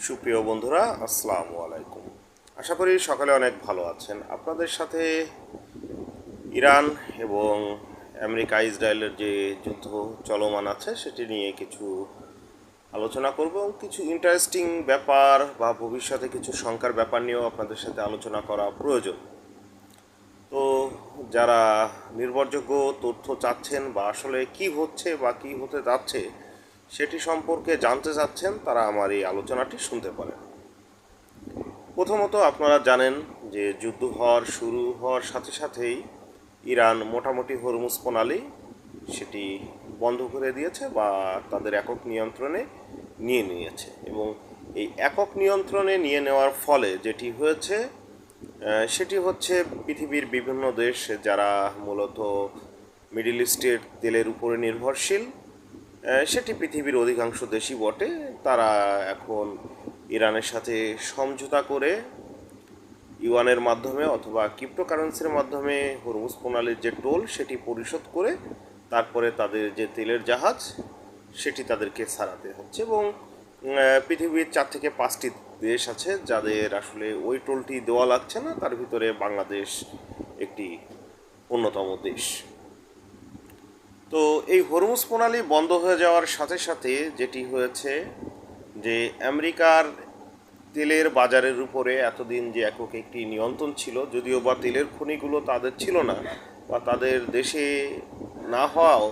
সুপ্রিয় বন্ধুরা, আসসালামু আলাইকুম। আশা করি সকালে অনেক ভালো আছেন। আপনাদের সাথে ইরান এবং আমেরিকা ইসরায়েলের যে যুদ্ধ চলমান আছে সেটি নিয়ে কিছু আলোচনা করব এবং কিছু ইন্টারেস্টিং ব্যাপার বা ভবিষ্যতে কিছু শঙ্কার ব্যাপার নিয়েও আপনাদের সাথে আলোচনা করা প্রয়োজন। তো যারা নির্ভরযোগ্য তথ্য চাচ্ছেন বা আসলে কি হচ্ছে বা কি হতে যাচ্ছে সেটি সম্পর্কে জানতে চাচ্ছেন, তারা আমার এই আলোচনাটি শুনতে পারেন। প্রথমত আপনারা জানেন যে যুদ্ধ শুরু হওয়ার সাথে সাথেই ইরান মোটামুটি হরমুজ প্রণালী সেটি বন্ধ করে দিয়েছে বা তাদের একক নিয়ন্ত্রণে নিয়ে নিয়েছে। এবং এই একক নিয়ন্ত্রণে নিয়ে নেওয়ার ফলে যেটি হয়েছে সেটি হচ্ছে পৃথিবীর বিভিন্ন দেশ যারা মূলত মিডল ইস্টের তেলের উপরে নির্ভরশীল, সেটি পৃথিবীর অধিকাংশ দেশই বটে, তারা এখন ইরানের সাথে সমঝোতা করে ইউয়ানের মাধ্যমে অথবা ক্রিপ্টোকারেন্সির মাধ্যমে হরমুজ প্রণালীর যে টোল সেটি পরিশোধ করে তারপরে তাদের যে তেলের জাহাজ সেটি তাদেরকে ছাড়াতে হচ্ছে। এবং পৃথিবীর 4 থেকে 5টি দেশ আছে যাদের আসলে ওই টোলটি দেওয়া লাগছে না, তার ভিতরে বাংলাদেশ একটি অন্যতম দেশ। তো এই হরমুজ প্রণালী বন্ধ হয়ে যাওয়ার সাথে সাথে যেটি হয়েছে যে আমেরিকার তেলের বাজারের উপরে এতদিন যে একক একটি নিয়ন্ত্রণ ছিল, যদিও বা তেলের খনিগুলো তাদের ছিল না বা তাদের দেশে না হওয়াও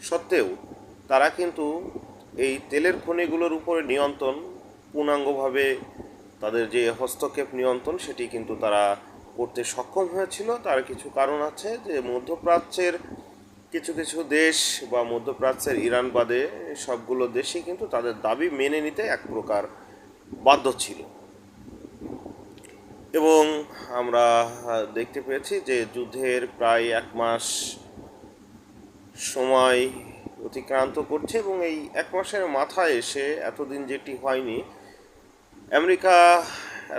সত্ত্বেও তারা কিন্তু এই তেলের খনিগুলোর উপরে নিয়ন্ত্রণ পূর্ণাঙ্গভাবে তাদের যে হস্তক্ষেপ নিয়ন্ত্রণ সেটি কিন্তু তারা করতে সক্ষম হয়েছিল। তার কিছু কারণ আছে যে মধ্যপ্রাচ্যের কিছু কিছু দেশ বা মধ্যপ্রাচ্যের ইরান বাদে সবগুলো দেশই কিন্তু তাদের দাবি মেনে নিতে এক প্রকার বাধ্য ছিল। এবং আমরা দেখতে পেয়েছি যে যুদ্ধের প্রায় 1 মাস সময় অতিক্রান্ত করছে এবং এই 1 মাসের মাথায় এসে এতদিন যেটি হয়নি, আমেরিকা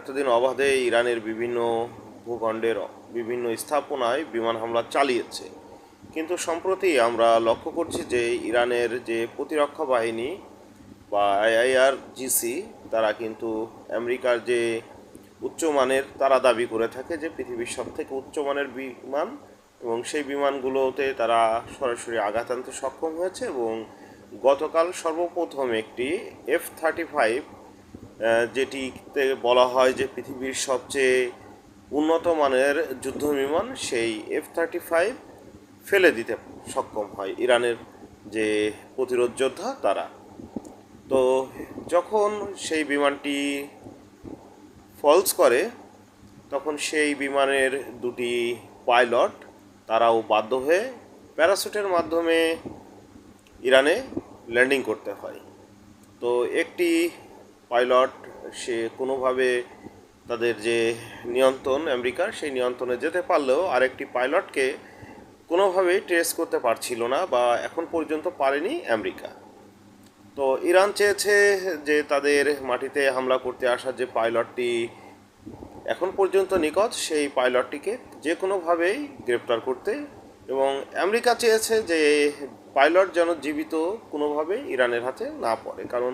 এতদিন অবাধে ইরানের বিভিন্ন ভূখণ্ডের বিভিন্ন স্থাপনায় বিমান হামলা চালিয়েছে। কিন্তু সম্প্রতি আমরা লক্ষ্য করছি যে ইরানের যে প্রতিরক্ষা বাহিনী বা IRGC তারা কিন্তু আমেরিকার যে উচ্চমানের, তারা দাবি করে থাকে যে পৃথিবীর সবথেকে উচ্চমানের বিমান, এবং সেই বিমানগুলোতে তারা সরাসরি আঘাত আনতে সক্ষম হয়েছে। এবং গতকাল সর্বপ্রথম একটি F-35, যেটিতে বলা হয় যে পৃথিবীর সবচেয়ে উন্নত মানের যুদ্ধ বিমান, সেই F-35 ফেলে দিতে সক্ষম হয় ইরানের যে প্রতিরোধ যোদ্ধা তারা। তো যখন সেই বিমানটি ফলস করে তখন সেই বিমানের দুটি পাইলট তারাও বাধ্য হয়ে প্যারাশুটের মাধ্যমে ইরানে ল্যান্ডিং করতে হয়। তো একটি পাইলট সে কোনোভাবে তাদের যে নিয়ন্ত্রণ আমেরিকার সেই নিয়ন্ত্রণে যেতে পারলেও আরেকটি পাইলটকে কোনোভাবেই ট্রেস করতে পারছিল না বা এখন পর্যন্ত পারেনি আমেরিকা। তো ইরান চেয়েছে যে তাদের মাটিতে হামলা করতে আসা যে পাইলটটি এখন পর্যন্ত নিখোঁজ সেই পাইলটটিকে যে কোনোভাবেই গ্রেপ্তার করতে, এবং আমেরিকা চেয়েছে যে পাইলট যেন জীবিত কোনোভাবেই ইরানের হাতে না পড়ে, কারণ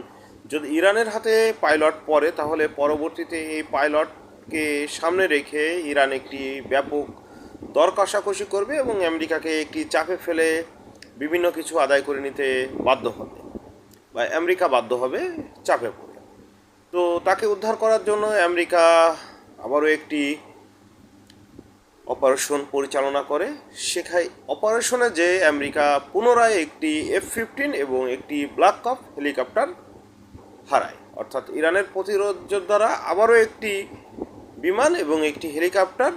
যদি ইরানের হাতে পাইলট পড়ে তাহলে পরবর্তীতে এই পাইলটকে সামনে রেখে ইরান একটি ব্যাপক দর কষাকষি করবে এবং আমেরিকাকে একটি চাপে ফেলে বিভিন্ন কিছু আদায় করে নিতে বাধ্য হবে বা আমেরিকা বাধ্য হবে চাপে পড়ে। তো তাকে উদ্ধার করার জন্য আমেরিকা আবারও একটি অপারেশন পরিচালনা করে। সেখানে অপারেশনে যে আমেরিকা পুনরায় একটি F-15 এবং একটি ব্ল্যাক হক হেলিকপ্টার হারায়, অর্থাৎ ইরানের প্রতিরোধ যোদ্ধারা আবারও একটি বিমান এবং একটি হেলিকপ্টার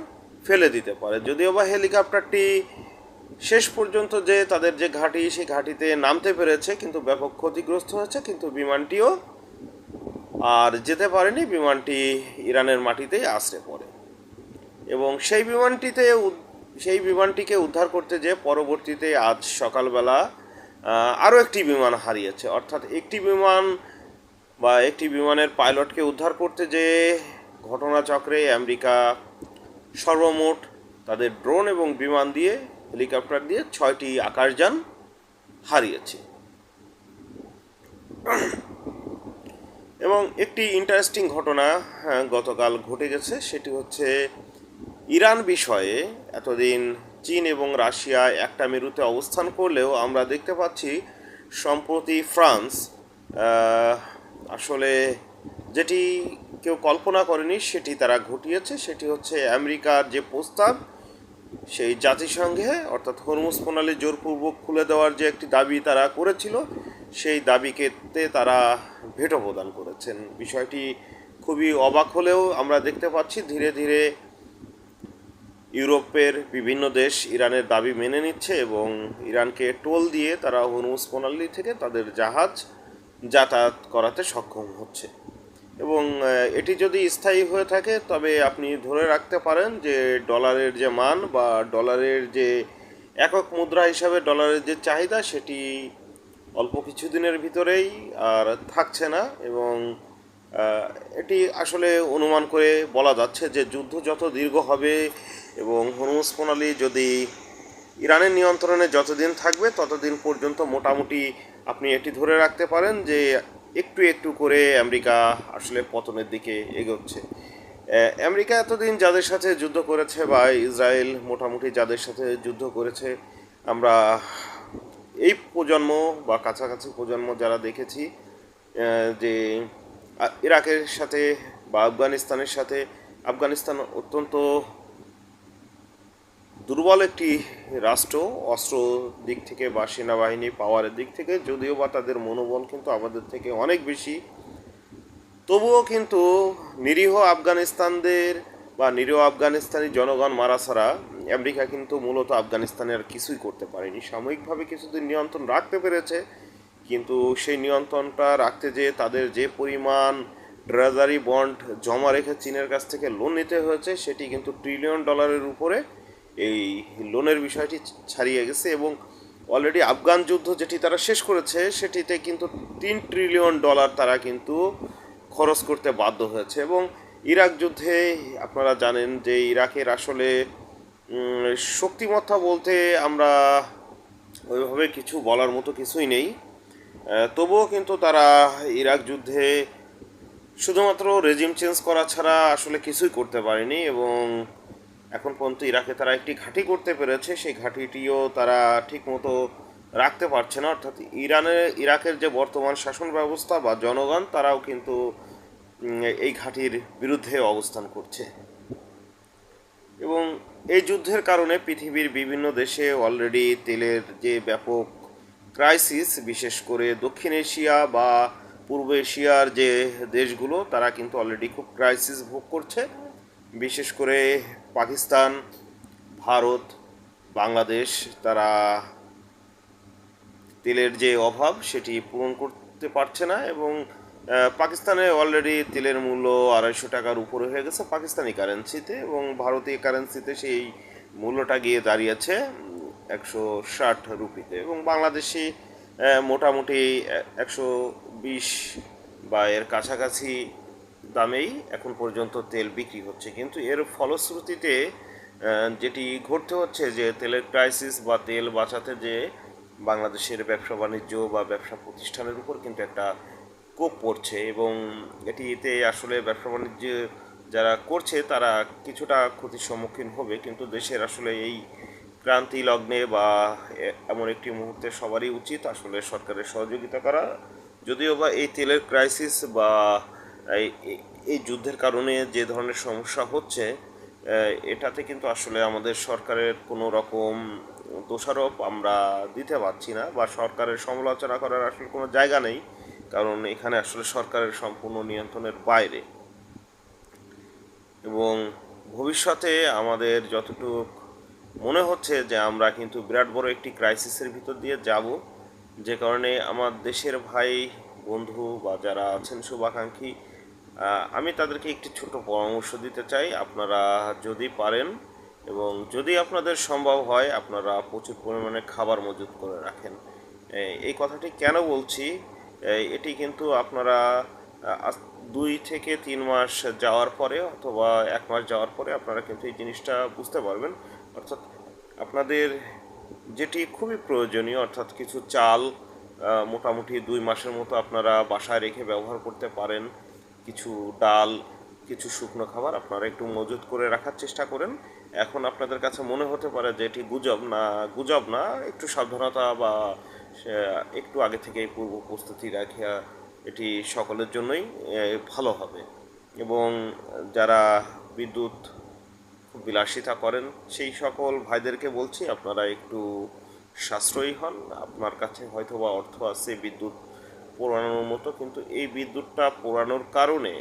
ফেলে দিতে পারে। যদিও বা হেলিকপ্টারটি শেষ পর্যন্ত যে তাদের যে ঘাঁটি সেই ঘাঁটিতে নামতে পেরেছে কিন্তু ব্যাপক ক্ষতিগ্রস্ত হয়েছে, কিন্তু বিমানটিও আর যেতে পারেনি, বিমানটি ইরানের মাটিতেই আছড়ে পড়ে। এবং সেই বিমানটিকে উদ্ধার করতে যে পরবর্তীতে আজ সকালবেলা আরও একটি বিমান হারিয়েছে, অর্থাৎ একটি বিমান বা একটি বিমানের পাইলটকে উদ্ধার করতে যে ঘটনাচক্রে আমেরিকা সর্বমোট তাদের ড্রোন এবং বিমান দিয়ে হেলিকপ্টার দিয়ে 6টি আকাশযান হারিয়েছে। এবং একটি ইন্টারেস্টিং ঘটনা গতকাল ঘটে গেছে, সেটি হচ্ছে ইরান বিষয়ে। এতদিন চীন এবং রাশিয়া একটা মেরুতে অবস্থান করলেও আমরা দেখতে পাচ্ছি সম্প্রতি ফ্রান্স আহ, আসলে যেটি কেউ কল্পনা করেনি সেটি তারা ঘটিয়েছে। সেটি হচ্ছে আমেরিকার যে প্রস্তাব, সেই জাতিসংঘে অর্থাৎ হরমুজ প্রণালী জোরপূর্বক খুলে দেওয়ার যে একটি দাবি তারা করেছিল, সেই দাবিকেতে তারা ভেটো প্রদান করেছেন। বিষয়টি খুবই অবাক হলেও আমরা দেখতে পাচ্ছি ধীরে ধীরে ইউরোপের বিভিন্ন দেশ ইরানের দাবি মেনে নিচ্ছে এবং ইরানকে টোল দিয়ে তারা হরমুজ প্রণালী থেকে তাদের জাহাজ যাতায়াত করাতে সক্ষম হচ্ছে। এবং এটি যদি স্থায়ী হয়ে থাকে তবে আপনি ধরে রাখতে পারেন যে ডলারের যে মান বা ডলারের যে একক মুদ্রা হিসাবে ডলারের যে চাহিদা, সেটি অল্প কিছুদিনের ভিতরেই আর থাকছে না। এবং এটি আসলে অনুমান করে বলা যাচ্ছে যে যুদ্ধ যত দীর্ঘ হবে এবং হরমুজ প্রণালী যদি ইরানের নিয়ন্ত্রণে যতদিন থাকবে ততদিন পর্যন্ত মোটামুটি আপনি এটি ধরে রাখতে পারেন যে একটু একটু করে আমেরিকা আসলে পতনের দিকে এগোচ্ছে। আমেরিকা এতদিন যাদের সাথে যুদ্ধ করেছে বা ইসরায়েল মোটামুটি যাদের সাথে যুদ্ধ করেছে, আমরা এই প্রজন্ম বা কাছাকাছি প্রজন্ম যারা দেখেছি যে ইরাকের সাথে বা আফগানিস্তানের সাথে, আফগানিস্তান অত্যন্ত দুর্বল একটি রাষ্ট্র অস্ত্র দিক থেকে বা সেনাবাহিনী পাওয়ারের দিক থেকে, যদিও বা তাদের মনোবল কিন্তু আমাদের থেকে অনেক বেশি। তবুও কিন্তু নিরীহ আফগানিস্তানদের বা নিরীহ আফগানিস্তানি জনগণ মারা ছাড়া আমেরিকা কিন্তু মূলত আফগানিস্তানে আর কিছুই করতে পারেনি। সাময়িকভাবে কিছুদিন নিয়ন্ত্রণ রাখতে পেরেছে, কিন্তু সেই নিয়ন্ত্রণটা রাখতে যেয়ে তাদের যে পরিমাণ ট্রেজারি বন্ড জমা রেখে চীনের কাছ থেকে লোন নিতে হয়েছে, সেটি কিন্তু ট্রিলিয়ন ডলারের উপরে এই লোনের বিষয়টি ছাড়িয়ে গেছে। এবং অলরেডি আফগান যুদ্ধ যেটি তারা শেষ করেছে, সেটিতে কিন্তু $3 ট্রিলিয়ন তারা কিন্তু খরচ করতে বাধ্য হয়েছে। এবং ইরাক যুদ্ধে আপনারা জানেন যে ইরাকের আসলে শক্তিমত্তা বলতে আমরা ওইভাবে কিছু বলার মতো কিছুই নেই। তবুও কিন্তু তারা ইরাক যুদ্ধে শুধুমাত্র রেজিম চেঞ্জ করা ছাড়া আসলে কিছুই করতে পারেনি। এবং এখন পর্যন্ত ইরাকে তারা একটি ঘাঁটি করতে পেরেছে, সেই ঘাঁটিটিও তারা ঠিকমতো রাখতে পারছে না। অর্থাৎ ইরাকের যে বর্তমান শাসন ব্যবস্থা বা জনগণ, তারাও কিন্তু এই ঘাঁটির বিরুদ্ধে অবস্থান করছে। এবং এই যুদ্ধের কারণে পৃথিবীর বিভিন্ন দেশে অলরেডি তেলের যে ব্যাপক ক্রাইসিস, বিশেষ করে দক্ষিণ এশিয়া বা পূর্ব এশিয়ার যে দেশগুলো, তারা কিন্তু অলরেডি খুব ক্রাইসিস ভোগ করছে। বিশেষ করে পাকিস্তান, ভারত, বাংলাদেশ, তারা তেলের যে অভাব সেটি পূরণ করতে পারছে না। এবং পাকিস্তানে অলরেডি তেলের মূল্য $250 উপরে হয়ে গেছে পাকিস্তানি কারেন্সিতে, এবং ভারতীয় কারেন্সিতে সেই মূল্যটা গিয়ে দাঁড়িয়েছে 160 রুপিতে। এবং বাংলাদেশি মোটামুটি 120 বা এর কাছাকাছি দামেই এখন পর্যন্ত তেল বিক্রি হচ্ছে। কিন্তু এর ফলশ্রুতিতে যেটি ঘটতে হচ্ছে যে তেলের ক্রাইসিস বা তেল বাঁচাতে যে বাংলাদেশের ব্যবসা বাণিজ্য বা ব্যবসা প্রতিষ্ঠানের উপর কিন্তু একটা কোপ পড়ছে। এবং এটিতে আসলে ব্যবসা বাণিজ্য যারা করছে তারা কিছুটা ক্ষতির সম্মুখীন হবে, কিন্তু দেশের আসলে এই ক্রান্তি লগ্নে বা এমন একটি মুহূর্তে সবারই উচিত আসলে সরকারের সহযোগিতা করা। যদিও বা এই তেলের ক্রাইসিস বা এই এই যুদ্ধের কারণে যে ধরনের সমস্যা হচ্ছে, এটাতে কিন্তু আসলে আমাদের সরকারের কোনো রকম দোষারোপ আমরা দিতে পারছি না, বা সরকারের সমালোচনা করার আসলে কোনো জায়গা নেই, কারণ এখানে আসলে সরকারের সম্পূর্ণ নিয়ন্ত্রণের বাইরে। এবং ভবিষ্যতে আমাদের যতটুকু মনে হচ্ছে যে আমরা কিন্তু বিরাট বড় একটি ক্রাইসিসের ভিতর দিয়ে যাব, যে কারণে আমার দেশের ভাই বন্ধু বা যারা আছেন শুভাকাঙ্ক্ষী, আমি তাদেরকে একটি ছোট পরামর্শ দিতে চাই। আপনারা যদি পারেন এবং যদি আপনাদের সম্ভব হয়, আপনারা প্রচুর পরিমাণে খাবার মজুত করে রাখেন। এই কথাটি কেন বলছি, এটি কিন্তু আপনারা 2 থেকে 3 মাস যাওয়ার পরে অথবা 1 মাস যাওয়ার পরে আপনারা কিন্তু এই জিনিসটা বুঝতে পারবেন। অর্থাৎ আপনাদের যেটি খুবই প্রয়োজনীয়, অর্থাৎ কিছু চাল মোটামুটি 2 মাসের মতো আপনারা বাসায় রেখে ব্যবহার করতে পারেন। কিছু ডাল, কিছু শুকনো খাবার আপনারা একটু মজুত করে রাখার চেষ্টা করেন। এখন আপনাদের কাছে মনে হতে পারে যে এটি গুজব না, একটু সাবধানতা বা একটু আগে থেকেই পূর্ব প্রস্তুতি রাখা এটি সকলের জন্যই ভালো হবে। এবং যারা বিদ্যুৎ বিলাসিতা করেন সেই সকল ভাইদেরকে বলছি আপনারা একটু সাশ্রয়ী হন। আপনার কাছে হয়তো বা অর্থ আছে বিদ্যুৎ পোড়ানোর মতো, কিন্তু এই বিদ্যুৎটা পোড়ানোর কারণে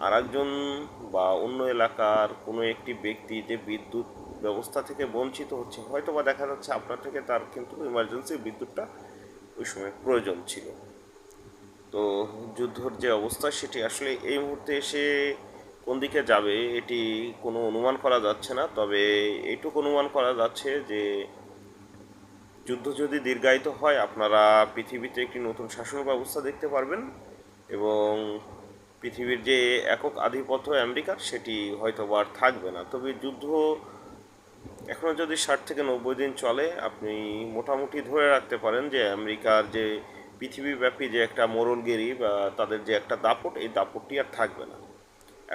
আরেকজন বা অন্য এলাকার কোনো একটি ব্যক্তি যে বিদ্যুৎ ব্যবস্থা থেকে বঞ্চিত হচ্ছে, হয়তো বা দেখা যাচ্ছে আপনার থেকে তার কিন্তু ইমার্জেন্সি বিদ্যুৎটা ওই সময় প্রয়োজন ছিল। তো যুদ্ধর যে অবস্থা সেটি আসলে এই মুহূর্তে এসে কোন দিকে যাবে এটি কোনো অনুমান করা যাচ্ছে না, তবে এইটুকু অনুমান করা যাচ্ছে যে যুদ্ধ যদি দীর্ঘায়িত হয় আপনারা পৃথিবীতে একটি নতুন শাসন ব্যবস্থা দেখতে পারবেন। এবং পৃথিবীর যে একক আধিপত্য আমেরিকার সেটি হয়তো বা আর থাকবে না। তবে যুদ্ধ এখনও যদি 60 থেকে 90 দিন চলে, আপনি মোটামুটি ধরে রাখতে পারেন যে আমেরিকার যে পৃথিবীব্যাপী যে একটা মোড়লগিরি বা তাদের যে একটা দাপট, এই দাপটটি আর থাকবে না।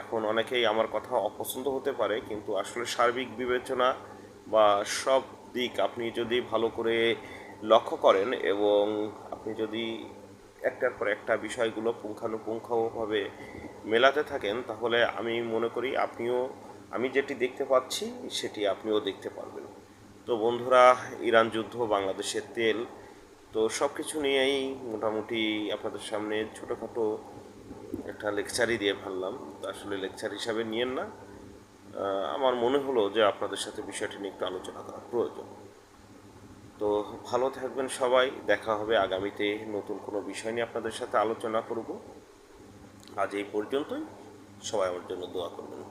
এখন অনেকেই আমার কথা অপছন্দ হতে পারে, কিন্তু আসলে সার্বিক বিবেচনা বা সব দিক আপনি যদি ভালো করে লক্ষ্য করেন এবং আপনি যদি একটার পর একটা বিষয়গুলো পুঙ্খানুপুঙ্খভাবে মেলাতে থাকেন, তাহলে আমি মনে করি আমি যেটি দেখতে পাচ্ছি সেটি আপনিও দেখতে পারবেন। তো বন্ধুরা, ইরান যুদ্ধ, বাংলাদেশের তেল, তো সব কিছু নিয়েই মোটামুটি আপনাদের সামনে ছোটোখাটো একটা লেকচারই দিয়ে ফেললাম। তো আসলে লেকচার হিসাবে নিয়েন না, আমার মনে হলো যে আপনাদের সাথে বিষয়টি নিয়ে একটু আলোচনা করা প্রয়োজন। তো ভালো থাকবেন সবাই, দেখা হবে আগামীতে নতুন কোনো বিষয় নিয়ে আপনাদের সাথে আলোচনা করব। আজ এই পর্যন্তই, সবাই আমার জন্য দোয়া করবেন।